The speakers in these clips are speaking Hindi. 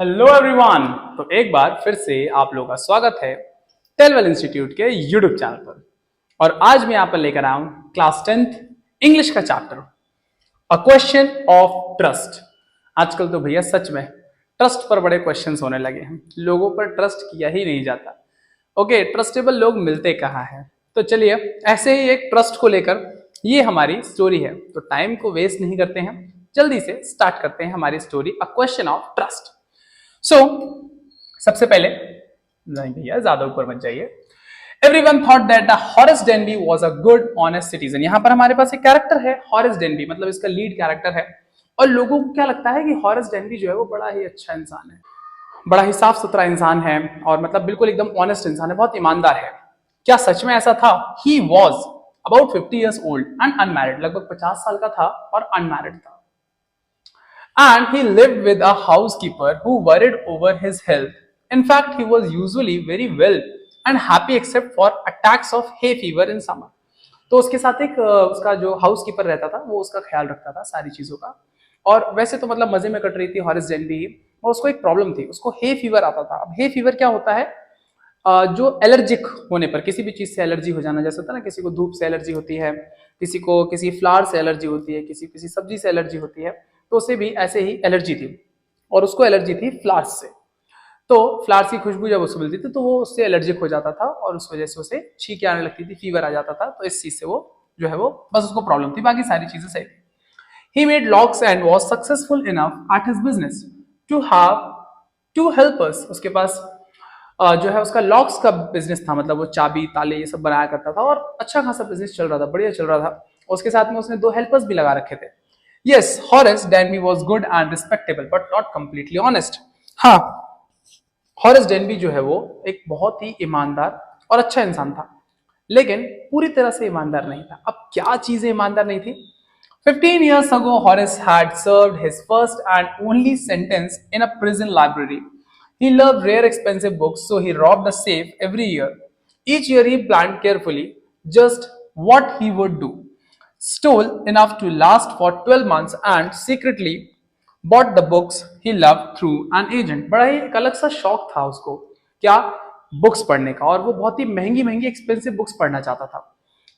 Hello everyone. तो एक बार फिर से आप लोगों का स्वागत है टेलवेल इंस्टीट्यूट के यूट्यूब चैनल पर। और आज मैं यहाँ पर लेकर आया हूँ क्लास 10th इंग्लिश का chapter a question of trust. आजकल तो भैया सच में ट्रस्ट पर बड़े क्वेश्चंस होने लगे हैं, लोगों पर ट्रस्ट किया ही नहीं जाता। ओके, ट्रस्टेबल लोग मिलते कहाँ हैं। तो चलिए ऐसे ही एक ट्रस्ट को लेकर ये हमारी स्टोरी है, तो टाइम को वेस्ट नहीं करते हैं, जल्दी से स्टार्ट करते हैं हमारी story a question of trust. So सबसे पहले, नहीं भैया ज्यादा ऊपर मत जाइए। Everyone thought that Horace Denby was a good honest citizen. यहां पर हमारे पास एक कैरेक्टर है हॉरेस डेनबी, मतलब इसका लीड कैरेक्टर है। और लोगों को क्या लगता है कि हॉरेस डेनबी जो है वो बड़ा ही अच्छा इंसान है, बड़ा ही साफ सुथरा इंसान है, और मतलब बिल्कुल एकदम ऑनेस्ट इंसान है, बहुत ईमानदार है। क्या सच में ऐसा था? He was about 50 years old and unmarried, लगभग 50 साल का था और अनमैरिड था। And he lived with a housekeeper who worried over his health. In fact, he was usually very well and happy except for attacks of hay fever in summer. तो उसके साथ एक उसका जो हाउस कीपर रहता था वो उसका ख्याल रखता था सारी चीजों का। और वैसे तो मतलब मजे में कट रही थी हॉरिस जेनबी, और उसको एक प्रॉब्लम थी, उसको हे फीवर आता था। अब हे फीवर क्या होता है? जो एलर्जिक होने पर, किसी भी चीज से एलर्जी हो जाना, जैसे होता है ना, किसी को धूप से एलर्जी होती है, किसी को किसी फ्लावर से एलर्जी होती है, किसी किसी सब्जी से एलर्जी होती है, तो उसे भी ऐसे ही एलर्जी थी। और उसको एलर्जी थी फ्लावर्स से। तो फ्लावर्स की खुशबू जब उसको मिलती थी तो वो उससे एलर्जिक हो जाता था, और उस वजह से उसे छींकें आने लगती थी, फीवर आ जाता था। तो इस चीज से वो जो है वो बस उसको प्रॉब्लम थी, बाकी सारी चीजें सही थी। He made locks and was successful enough at his business to have two helpers. उसके पास जो है उसका लॉक्स का बिजनेस था, मतलब वो चाबी ताले ये सब बनाया करता था, और अच्छा खासा बिजनेस चल रहा था, बढ़िया चल रहा था। उसके साथ में उसने दो हेल्पर्स भी लगा रखे थे। Yes, Horace Denby was good and respectable but not completely honest. हाँ, हॉरेस डेनबी जो है वो एक बहुत ही ईमानदार और अच्छा इंसान था, लेकिन पूरी तरह से ईमानदार नहीं था। अब क्या चीजें ईमानदार नहीं थी? 15 years ago, Horace had served his first and only sentence in a prison library. He loved rare, expensive books, so he robbed a safe every year. Each year, he planned carefully just what he would do. Stole enough to last for 12 months and secretly bought the books he loved through an agent. बड़ा ही एक अलग सा शौक था उसको, क्या? बुक्स पढ़ने का। और वो बहुत ही महंगी महंगी एक्सपेंसिव बुक्स पढ़ना चाहता था,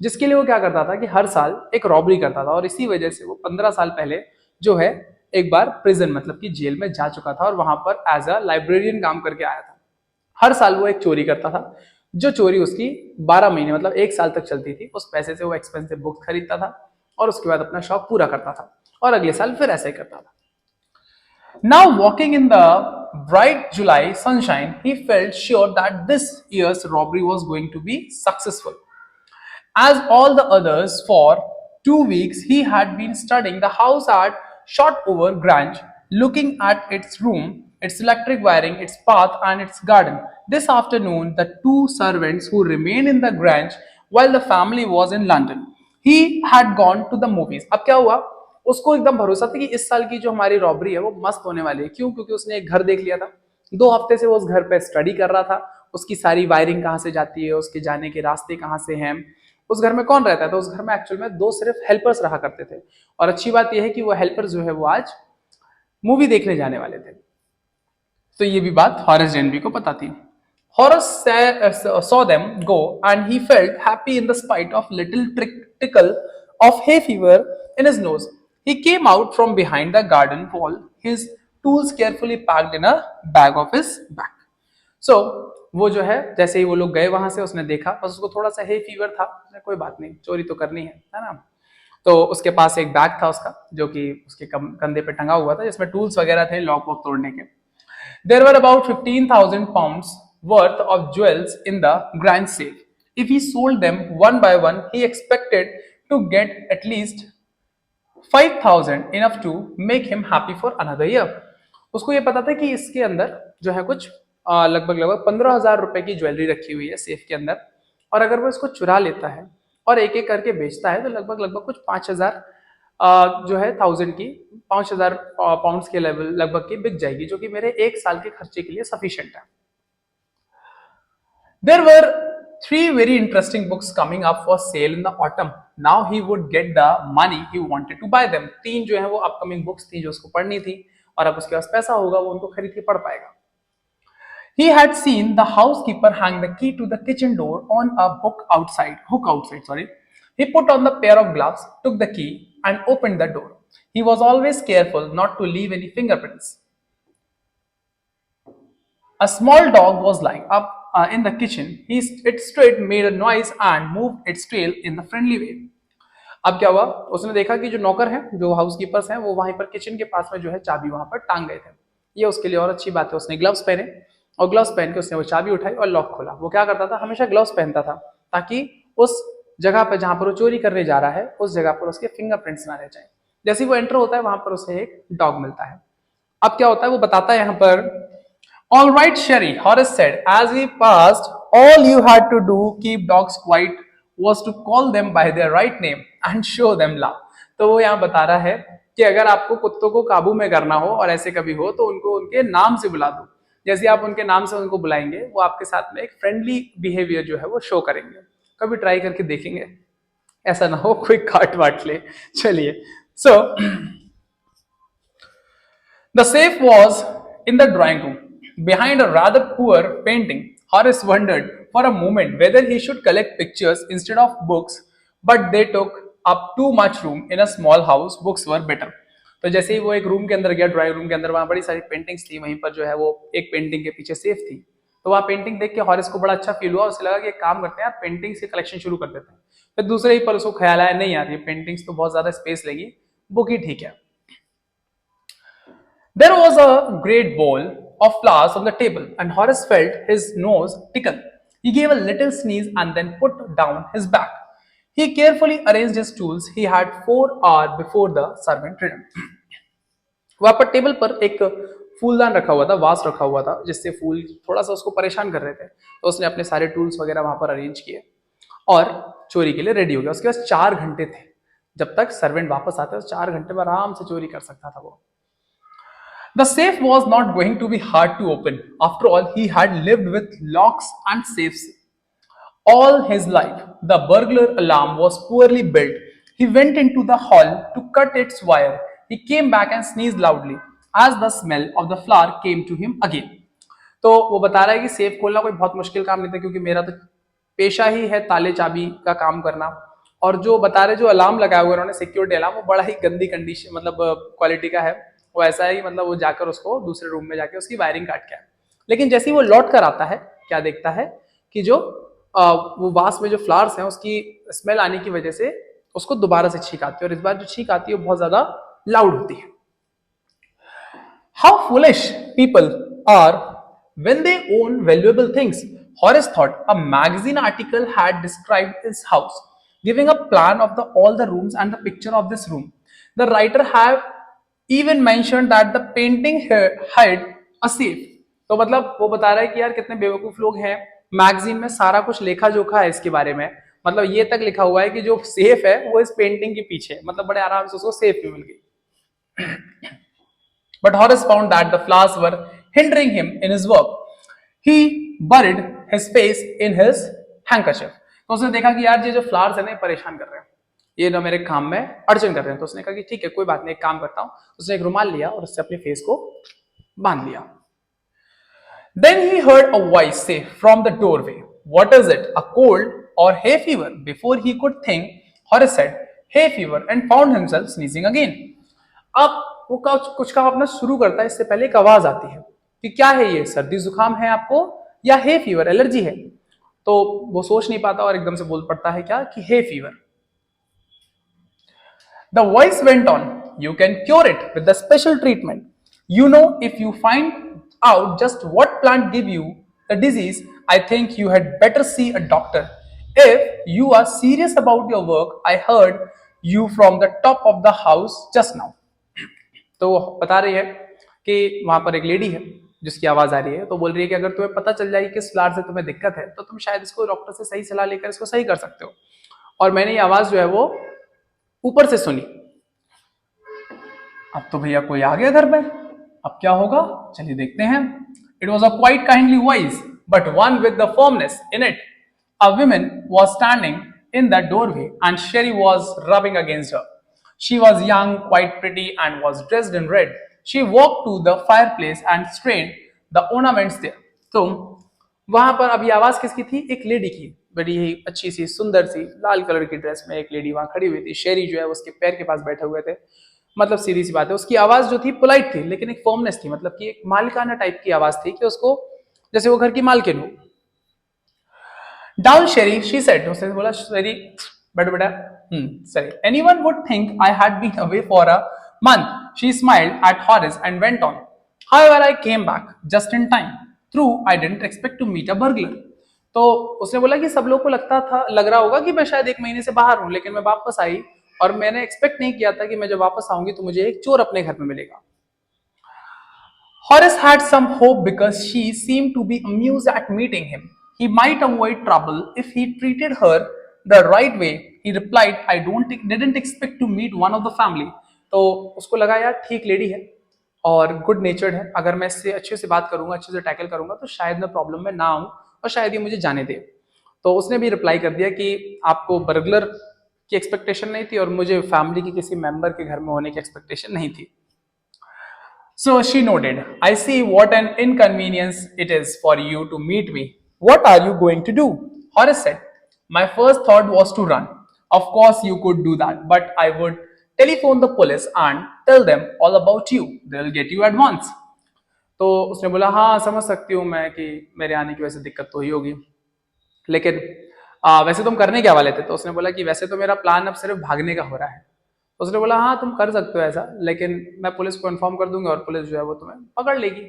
जिसके लिए वो क्या करता था कि हर साल एक रॉबरी करता था। और इसी वजह से वो 15 साल पहले जो है एक बार प्रिजन, मतलब कि जेल में जा चुका था, और वहां पर एज अ लाइब्रेरियन काम करके आया था। हर साल वो एक चोरी करता था, जो चोरी उसकी 12 महीने मतलब एक साल तक चलती थी। उस पैसे से वो एक्सपेंसिव बुक्स खरीदता था और उसके बाद अपना शौक पूरा करता था, और अगले साल फिर ऐसा ही करता था। Now, walking in the bright July sunshine, he felt sure that this year's robbery was going to be successful. As all the others, for 2 weeks, he had been studying the house at Shotover Grange, looking at its room, its electric wiring, its path, and its garden. This afternoon, the two servants who remained in the Grange while the family was in London, he had gone to the movies. अब क्या हुआ? उसको एकदम भरोसा था कि इस साल की जो हमारी रॉबरी है वो मस्त होने वाली है। क्यों? क्योंकि उसने एक घर देख लिया था। 2 हफ्ते से वो उस घर पे स्टडी कर रहा था, उसकी सारी वायरिंग कहाँ से जाती है, उसके जाने के रास्ते कहाँ से हैं, उस घर में कौन रहता है। तो उस घर में एक्चुअल में दो सिर्फ हेल्पर्स रहा करते थे। और अच्छी बात यह है कि वो हेल्पर्स जो है वो आज मूवी देखने जाने वाले थे। तो ये भी बात हॉरेस डेनबी को पता थी। Horace saw them go and he felt happy in the spite of little tickle of hay fever in his nose. He came out from behind the garden wall, his tools carefully packed in a bag of his back. So, वो जो है जैसे ही वो लोग गए वहां से, उसने देखा, बस उसको थोड़ा सा हे फीवर था, कोई बात नहीं, चोरी तो करनी है ना। तो उसके पास एक बैग था उसका, जो कि उसके कंधे पे टंगा हुआ था, जिसमें टूल्स वगैरह थे लॉक वॉक तोड़ने के। There were about 15,000 pounds worth of jewels in the grand safe. If he sold them one by one, he expected to get at least 5,000, enough to make him happy for another year. उसको ये पता था कि इसके अंदर जो है कुछ लगभग लगभग 15,000 रुपए की ज्वेलरी रखी हुई है सेफ के अंदर, और अगर वो इसको चुरा लेता है और एक एक करके बेचता है तो लगभग लगभग कुछ 5,000 जो है 1000 की 5,000 पाउंड्स के लेवल लगभग की बिक जाएगी, जो कि मेरे एक साल के खर्चे के लिए सफिशिएंट है। There were three very interesting books coming up for sale in the autumn. Now he would get the money he wanted to buy them. तीन जो है वो अपकमिंग बुक्स थी जो उसको पढ़नी थी, और अब उसके पास पैसा होगा वो उनको खरीद के पढ़ पाएगा. He had seen the housekeeper hang the key to the kitchen door on a hook outside, sorry. He put on the pair of gloves, took the key, and opened the door. He was always careful not to leave any fingerprints. A small dog was lying up in the kitchen. It stood, made a noise, and moved its tail in the friendly way. अब क्या हुआ, उसने देखा कि जो नौकर हैं, जो हाउसकीपर्स हैं, वो वहीं पर किचन के पास में जो है चाबी वहां पर टांग गए थे. ये उसके लिए और अच्छी बात है. उसने ग्लव्स पहने और ग्लव्स पहन के उसने वो चाबी उठाई और लॉक खोला. वो क्या करता था, हमेशा ग्लव्स पहनता था ताकि उस जगह पर जहां पर वो चोरी करने जा रहा है उस जगह पर उसके फिंगरप्रिंट्स ना रह जाए. जैसे वो एंटर होता है वहां पर उसे एक डॉग मिलता है. अब क्या होता है वो बताता है यहाँ पर. All right, Sherry, Horace said as he passed, all you had to do keep dogs quiet was to call them by their right name and show them love. तो वो यहाँ बता रहा है कि अगर आपको कुत्तों को काबू में करना हो और ऐसे कभी हो तो उनको उनके नाम से बुला दो. जैसे आप उनके नाम से उनको बुलाएंगे वो आपके साथ में एक फ्रेंडली बिहेवियर जो है वो शो करेंगे. कभी ट्राई करके देखेंगे, ऐसा ना हो कोई काट वाट ले. चलिए, so the safe was in the drawing room behind a rather poor painting. Horace wondered for a moment whether he should collect pictures instead of books, but they took up too much room in a small house. Books were better. तो जैसे ही वो एक रूम के अंदर गया, ड्राइंग रूम के अंदर, वहां बड़ी सारी पेंटिंग्स थी. वहीं पर जो है वो एक पेंटिंग के पीछे सेफ थी. तो वहां पेंटिंग देख के हॉरिस को बड़ा अच्छा फील हुआ. उसे लगा कि एक काम करते हैं यार, पेंटिंग्स के कलेक्शन शुरू कर देते हैं. फिर दूसरे ही पर उसको ख्याल आया, नहीं यार ये पेंटिंग्स तो बहुत ज्यादा स्पेस लेगी, बुक ही ठीक है. There was a great bowl of flowers on the table, and Horace felt his nose tickle. He gave a little sneeze and then put down his bag. He carefully arranged his tools. He had 4 hours before the servant returned. वहां पर टेबल पर एक फूलदान रखा हुआ था, वास रखा हुआ था, जिससे फूल थोड़ा सा उसको परेशान कर रहे थे. तो उसने अपने सारे टूल्स वगैरह वहां पर अरेंज किए और चोरी के लिए रेडी हो गया. उसके पास 4 घंटे थे. जब तक सर्वेंट वापस आते 4 घंटे में आराम से चोरी कर सकता था वो. The safe was not going to be hard to open. After all, he had lived with locks and safes all his life. The burglar alarm was poorly built. He went into the hall to cut its wire. He came back and sneezed loudly as the smell of the flour came to him again. तो वो बता रहा है कि सेफ खोलना कोई बहुत मुश्किल काम नहीं था, क्योंकि मेरा तो पेशा ही है ताले चाबी का काम करना. और जो बता रहे, जो अलार्म लगाया हुआ उन्होंने, सिक्योरिटी अलार्म, वो बड़ा ही गंदी कंडीशन मतलब क्वालिटी का है. वो ऐसा ही मतलब वो जाकर उसको दूसरे रूम में जाके उसकी वायरिंग काट के आया. लेकिन जैसे ही वो लौट कर आता है, क्या देखता है कि जो वो वास में जो फ्लावर्स हैं उसकी स्मेल आने की वजह से उसको दोबारा से छींक आती है. और इस बार जो छींक आती है वो बहुत ज्यादा लाउड होती है. How foolish people are when they own valuable things. Horace thought a magazine article had described his house, giving a plan of all the rooms and the picture of this room. The writer had even mentioned that the painting had a safe. तो मतलब वो बता रहा है कि यार कितने बेवकूफ लोग हैं, मैगजीन में सारा कुछ लेखा जोखा है इसके बारे में. मतलब ये तक लिखा हुआ है कि जो सेफ है वो इस पेंटिंग के पीछे है. मतलब बड़े आराम से उसको सेफ भी मिल गई. But Horace found that the flowers were hindering him in his work. He buried his face in his handkerchief. तो उसने देखा कि यार ये जो फ्लावर्स है ना परेशान कर रहे हैं, ये ना मेरे काम में अड़चन कर रहे हैं. तो उसने कहा कि ठीक है कोई बात नहीं, एक काम करता हूं. उसने एक रुमाल लिया और उससे अपने फेस को बांध लिया. Then he heard a voice say from the doorway, "What is it? A cold or hay fever?" Before he could think, Horace said, "Hay fever," and found himself sneezing again. अब वो कुछ काम अपना शुरू करता है, इससे पहले एक आवाज आती है कि क्या है ये, सर्दी जुकाम है आपको या हे फीवर, एलर्जी है. तो वो सोच नहीं पाता और एकदम से बोल पड़ता है क्या कि hay fever. The voice went on, "You can cure it with the special treatment. You know, if you find out just what plant give you the disease, I think you had better see a doctor. If you are serious about your work, I heard you from the top of the house just now." तो वो बता रही है कि वहां पर एक लेडी है जिसकी आवाज आ रही है. तो बोल रही है कि अगर तुम्हें पता चल जाए कि किस फ्लावर से तुम्हें दिक्कत है तो तुम शायद इसको डॉक्टर से सही सलाह लेकर इसको सही कर सकते हो. और मैंने ये आवाज जो है वो ऊपर से सुनी. अब तो भैया कोई आ गया घर में, अब क्या होगा, चलिए देखते हैं. It was a quite kindly voice but one with the firmness in it. A woman was standing in the doorway and Sherry was rubbing against her. She was young, quite pretty, and was dressed in red. She walk to the fire place and strain the ornaments there. तो वहां पर अभी आवाज किसकी थी? एक लेडी की, बड़ी ही अच्छी सी सुंदर सी लाल कलर की ड्रेस में एक लेडी वहां खड़ी हुई थी। शेरी जो है उसके पैर के पास बैठे हुए थे। मतलब सीधी सी बात है, उसकी आवाज जो थी पोलाइट थी, लेकिन एक फॉर्मनेस थी, मतलब कि एक मालिकाना टाइप की आवाज थी कि उसको जैसे वो घर की मालकिन हो। डाउन शेरी शी सेड, उसने बोला शेरी बैठो बेटा। Sorry, anyone would think I had been away for a month. She smiled at Horace and went on. However, I came back just in time. True, I didn't expect to meet a burglar. तो उसने बोला कि सब लोग को लग रहा होगा कि मैं शायद एक महीने से बाहर हूं, लेकिन मैं वापस आई और मैंने एक्सपेक्ट नहीं किया था कि मैं जब वापस आऊंगी तो मुझे एक चोर अपने घर में मिलेगा। Horace had some hope because she seemed to be amused at meeting him. He might avoid trouble if he treated her the right way. He replied, I didn't expect to meet one of the family. तो उसको लगा यार ठीक लेडी है और गुड नेचर्ड है, अगर मैं इससे अच्छे से बात करूंगा, अच्छे से टैकल करूंगा तो शायद मैं प्रॉब्लम में ना आऊं और शायद ये मुझे जाने दे। तो उसने भी रिप्लाई कर दिया कि आपको बर्गलर की एक्सपेक्टेशन नहीं थी और मुझे फैमिली की किसी मेंबर के घर में होने की एक्सपेक्टेशन नहीं थी। So she nodded. I see what an inconvenience it is for you to meet me. What are you going to do? Horace said. My first thought was to run. Of course, you could do that, but I would telephone the police and tell them all about you. They'll get you at once. तो उसने बोला हाँ समझ सकती हूँ मैं कि मेरे आने की वजह से दिक्कत तो ही होगी, लेकिन वैसे तुम करने क्या वाले थे? तो उसने बोला कि वैसे तो मेरा प्लान अब सिर्फ भागने का हो रहा है। तो उसने बोला हाँ तुम कर सकते हो ऐसा, लेकिन मैं पुलिस को इन्फॉर्म कर दूंगा और पुलिस जो है वो तुम्हें पकड़ लेगी।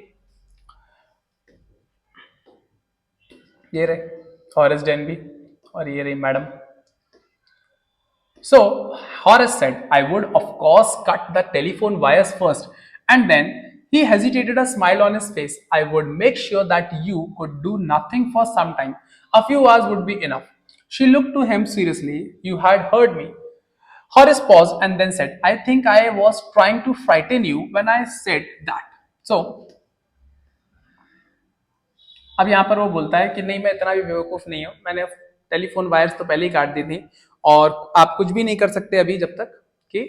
ये रहे हॉरेस डेनबी और ये रही madam. So Horace said, I would of course cut the telephone wires first, and then he hesitated, a smile on his face. I would make sure that you could do nothing for some time. A few hours would be enough. She looked to him seriously. You had heard me. Horace paused and then said, I think I was trying to frighten you when I said that. So, अब यहां पर वो बोलता है कि नहीं मैं इतना भी बेवकूफ नहीं हूं, मैंने टेलीफोन वायर्स तो पहले ही काट दी थी और आप कुछ भी नहीं कर सकते अभी जब तक कि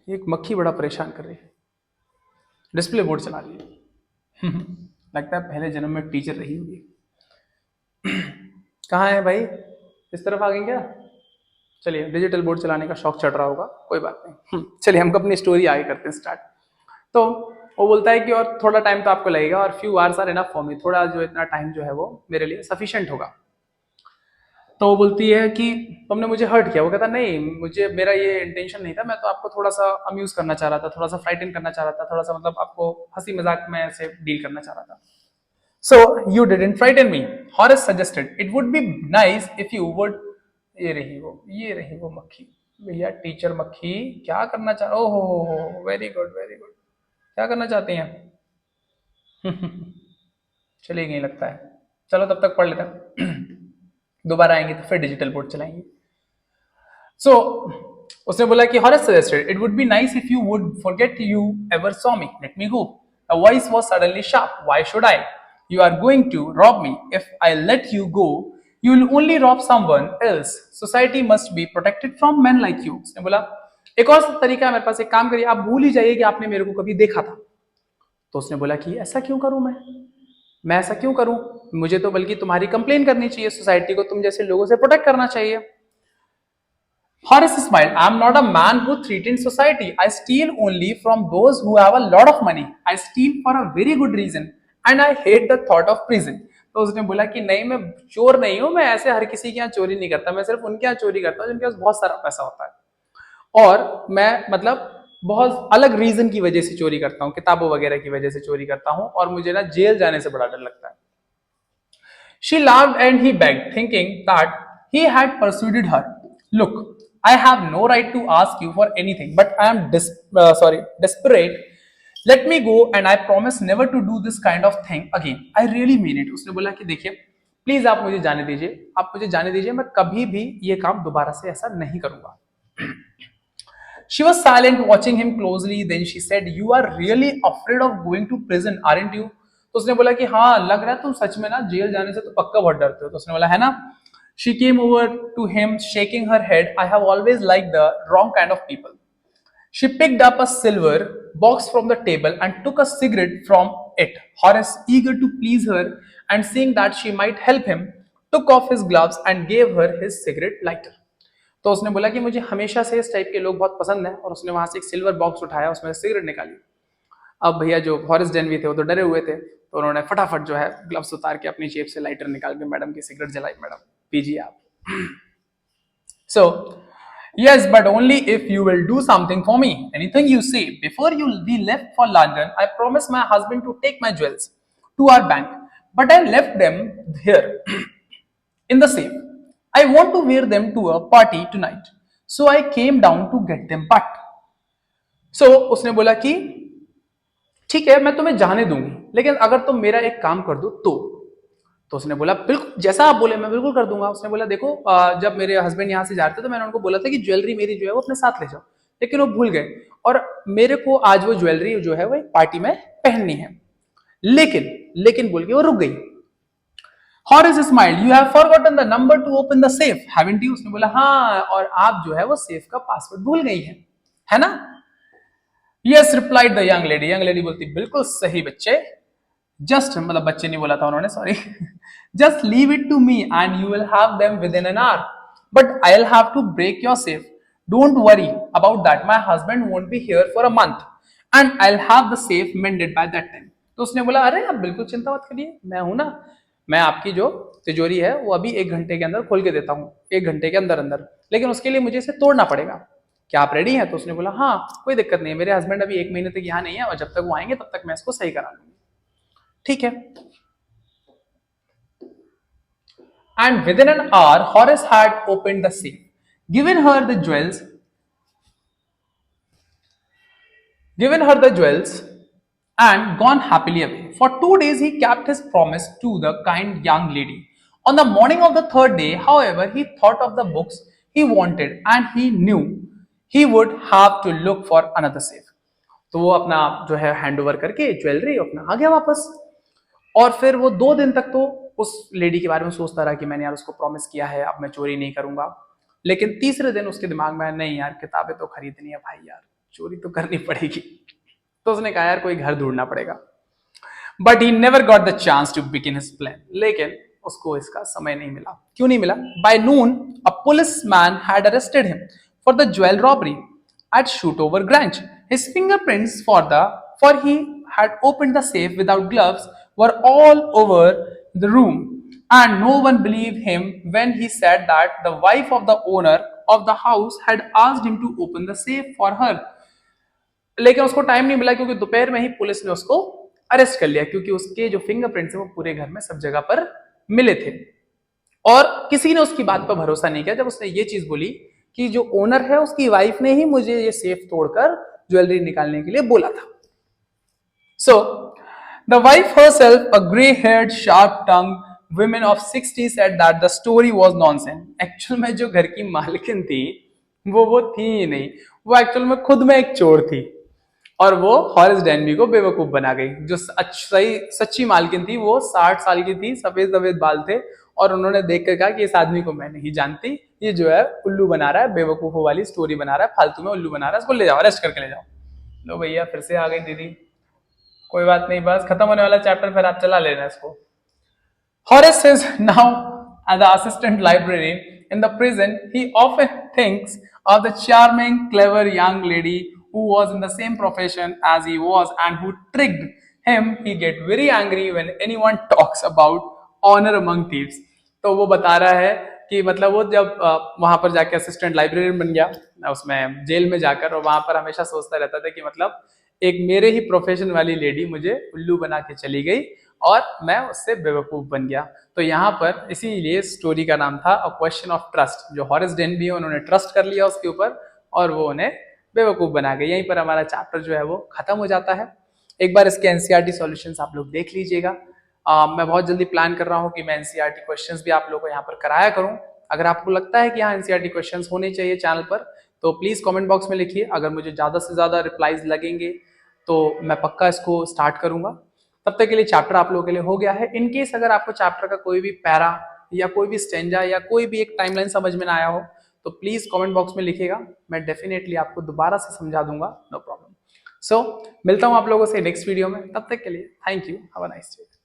एक मक्खी बड़ा परेशान कर रही है, डिस्प्ले बोर्ड चला रही है। लगता है पहले जन्म में टीचर रही होगी। कहाँ है भाई, इस तरफ आ गई क्या? चलिए डिजिटल बोर्ड चलाने का शौक चढ़ रहा होगा, कोई बात नहीं। चलिए हम अपनी स्टोरी आगे करते हैं स्टार्ट। तो वो बोलता है कि और थोड़ा टाइम तो आपको लगेगा और few hours are enough for me, थोड़ा जो इतना टाइम जो है वो मेरे लिए सफिशिएंट होगा। तो वो बोलती है कि तुमने मुझे हर्ट किया। वो कहता नहीं मुझे मेरा ये इंटेंशन नहीं था, मैं तो आपको थोड़ा सा अम्यूज करना चाह रहा था, थोड़ा सा फ्राइटन करना चाह रहा था, थोड़ा सा मतलब आपको हंसी मजाक में ऐसे डील करना चाह रहा था। So you didn't frighten me. Horace suggested it would be nice if you would. ये रही वो मक्खी भैया, टीचर मक्खी क्या करना चाह, ओहो वेरी गुड वेरी गुड, क्या करना चाहते हैं? चलिए गई लगता है, चलो तब तक पढ़ लेते हैं। दोबारा आएंगे तो फिर डिजिटल बोर्ड चलाएंगे। So उसने बोला कि Horace suggested it would be nice if you would forget you ever saw me. Let me go. The voice was suddenly sharp. Why should I? You are going to rob me. If I let you go, you will only rob someone else. Society must be protected from men like you. उसने बोला एक और तरीका है मेरे पास, एक काम करिए आप भूल ही जाइए कि आपने मेरे को कभी देखा था। तो उसने बोला कि ऐसा क्यों करूं मैं ऐसा क्यों करूं? मुझे तो बल्कि तुम्हारी कंप्लेन करनी चाहिए, सोसाइटी को तुम जैसे लोगों से प्रोटेक्ट करना चाहिए। Horace smiled. I am not a man who threatens society. I steal only from those who have a lot of money. I steal for a very good reason, and I hate the thought of prison. तो उसने बोला कि नहीं मैं चोर नहीं हूं, मैं ऐसे हर किसी के यहाँ चोरी नहीं करता, मैं सिर्फ उनके यहाँ चोरी करता हूँ जिनके पास बहुत सारा पैसा होता है, और मैं मतलब बहुत अलग रीजन की वजह से चोरी करता हूँ, किताबों वगैरह की वजह से चोरी करता हूँ, और मुझे ना जेल जाने से बड़ा डर लगता है। She laughed and he begged, thinking that he had persuaded her. Look, I have no right to ask you for anything, but I am desperate. Let me go and I promise never to do this kind of thing again. I really mean it. उसने बोला कि देखिए प्लीज आप मुझे जाने दीजिए, मैं कभी भी ये काम दोबारा से ऐसा नहीं करूंगा। She was silent, watching him closely. Then she said, "You are really afraid of going to prison, aren't you?" तो उसने बोला कि हाँ लग रहा है तुम सच में ना जेल जाने से तो पक्का बहुत डरते हो। तो उसने बोला है ना। She came over to him, shaking her head. I have always liked the wrong kind of people. She picked up a silver box from the table and took a cigarette from it. Horace, eager to please her and seeing that she might help him, took off his gloves and gave her his cigarette lighter. तो उसने बोला कि मुझे हमेशा से इस टाइप के लोग बहुत पसंद है, और उसने वहां से एक सिल्वर बॉक्स उठाया, उसमें सिगरेट निकाली। अब भैया जो हॉरिस डेनवी थे वो तो डरे हुए थे, तो उन्होंने फटाफट जो है ग्लव्स उतार के अपनी जेब से लाइटर निकाल के मैडम की सिगरेट जलाई। मैडम पीजिए आप। So, yes, but only if you will do something for me. Anything you say. Before you we left for London, I promised my husband to take my jewels to our bank, but I left them here in the safe. I want to wear them to a party tonight, so I came down to get them back. So उसने बोला कि ठीक है, मैं तुम्हें जाने दूंगी, लेकिन अगर तुम मेरा एक काम कर दो तो उसने बोला बिल्कुल जैसा आप बोले मैं बिल्कुल कर दूंगा। उसने बोला देखो, जब मेरे हस्बैंड यहाँ से जा रहे थे तो मैंने उनको बोला था कि ज्वेलरी मेरी जो है वो अपने साथ ले जाओ, लेकिन वो भूल गए, और मेरे को आज वो ज्वेलरी जो है वो एक पार्टी में पहननी है। लेकिन बोल के वो रुक गई। Horace smiled. You have forgotten the number to open the safe, haven't you? उसने बोला हाँ, और आप जो है वो सेफ का पासवर्ड भूल गई हैं, है ना? Yes, replied the young lady. Young lady बोलती बिल्कुल सही बच्चे। Just मतलब बच्चे नहीं बोला था उन्होंने, sorry. Just leave it to me and you will have them within an hour. But I'll have to break your safe. Don't worry about that. My husband won't be here for a month and I'll have the safe mended by that time. तो उसने बोला अरे आप बिल्कुल चिंता मत करिए, मैं हूं ना, मैं आपकी जो तिजोरी है वो अभी 1 घंटे के अंदर खोल के देता हूँ, 1 घंटे के अंदर अंदर, लेकिन उसके लिए मुझे इसे तोड़ना पड़ेगा। क्या आप रेडी हैं? तो उसने बोला हाँ कोई दिक्कत नहीं है, मेरे हस्बैंड अभी 1 महीने तक यहाँ नहीं है और जब तक वो आएंगे तब तक मैं इसको सही करा लूंगी। ठीक है। And within an hour, Horace had opened the safe, given her the jewels, and gone happily away. For 2 days, he kept his promise to the kind young lady. On the morning of the third day, however, he thought of the books he wanted, and he knew he would have to look for another safe. तो वो अपना जो है हैंड ओवर करके ज्वेलरी अपना आ गया वापस, और फिर वो 2 दिन तक तो उस लेडी के बारे में सोचता रहा कि मैंने यार उसको प्रॉमिस किया है, अब मैं चोरी नहीं करूंगा। लेकिन तीसरे दिन उसके दिमाग में नहीं यार, किताबें तो खरीदनी है भाई, यार चोरी तो करनी पड़ेगी। तो उसने कहा यार कोई घर ढूंढना पड़ेगा। But he never got the chance to begin his plan. लेकिन उसको इसका समय नहीं मिला। क्यों नहीं मिला? By noon a police man had arrested him for the jewel robbery at Shootover Grange. His fingerprints for he had opened the safe without gloves were all over the room, and no one believed him when he said that the wife of the owner of the house had asked him to open the safe for her. लेकिन उसको टाइम नहीं मिला क्योंकि दोपहर में ही पुलिस ने उसको अरेस्ट कर लिया, क्योंकि उसके जो फिंगरप्रिंट्स है वो पूरे घर में सब जगह पर मिले थे, और किसी ने उसकी बात पर भरोसा नहीं किया जब उसने ये चीज बोली कि जो ओनर है उसकी वाइफ ने ही मुझे ये सेफ तोड़कर ज्वेलरी निकालने के लिए बोला था। So, the wife herself, a grey-haired, sharp-tongued woman of 60, said that the story was nonsense. Actual में जो घर की मालकिन थी वो थी ही नहीं, वो एक्चुअल में खुद में एक चोर थी, और वो हॉरिस डेनवी को बेवकूफ बना गई। जो सच्ची मालकिन थी वो 60 साल की थी, सफेद सफेद बाल थे, और उन्होंने देख कर कहा कि इस आदमी को मैं नहीं जानती, ये जो है उल्लू बना रहा है, बेवकूफों वाली स्टोरी बना रहा है, फालतू में उल्लू बना रहा है, इसको ले जाओ, अरेस्ट करके ले जाओ। लो भैया फिर से आ गई दीदी, कोई बात नहीं, बस खत्म होने वाला चैप्टर, फिर आप चला लेना इसको। Horace is now as the assistant librarian in the prison. He often thinks of the charming, clever young lady who was in the same profession as he was and who tricked him. He get very angry when anyone talks about honor among thieves. तो वो बता रहा है कि मतलब वो जब वहां पर जाके असिस्टेंट लाइब्रेरियन बन गया, उसमें जेल में जाकर, और वहां पर हमेशा सोचता रहता था कि मतलब एक मेरे ही प्रोफेशन वाली लेडी मुझे उल्लू बना के चली गई और मैं उससे बेवकूफ बन गया। तो यहाँ पर इसीलिए स्टोरी का नाम था अ क्वेश्चन ऑफ ट्रस्ट। जो हॉरिस डेनवी है उन्होंने ट्रस्ट कर लिया उसके ऊपर और वो उन्हें बेवकूफ बना गई। यहीं पर हमारा चैप्टर जो है वो खत्म हो जाता है। एक बार इसके एनसीईआरटी सॉल्यूशंस आप लोग देख लीजिएगा। मैं बहुत जल्दी प्लान कर रहा हूँ कि मैं एनसीईआरटी क्वेश्चंस भी आप लोगों को यहाँ पर कराया करूँ। अगर आपको लगता है कि यहाँ एनसीईआरटी क्वेश्चंस होने चाहिए चैनल पर तो प्लीज कमेंट बॉक्स में लिखिए। अगर मुझे ज्यादा से ज्यादा रिप्लाईज लगेंगे तो मैं पक्का इसको स्टार्ट करूंगा। तब तक के लिए चैप्टर आप लोगों के लिए हो गया है। इन केस अगर आपको चैप्टर का कोई भी पैरा या कोई भी स्टेंजा या कोई भी एक टाइमलाइन समझ में ना आया हो तो प्लीज कमेंट बॉक्स में लिखिएगा, मैं डेफिनेटली आपको दोबारा से समझा दूंगा, नो प्रॉब्लम। सो मिलता हूं आप लोगों से नेक्स्ट वीडियो में, तब तक के लिए thank you, have a nice day.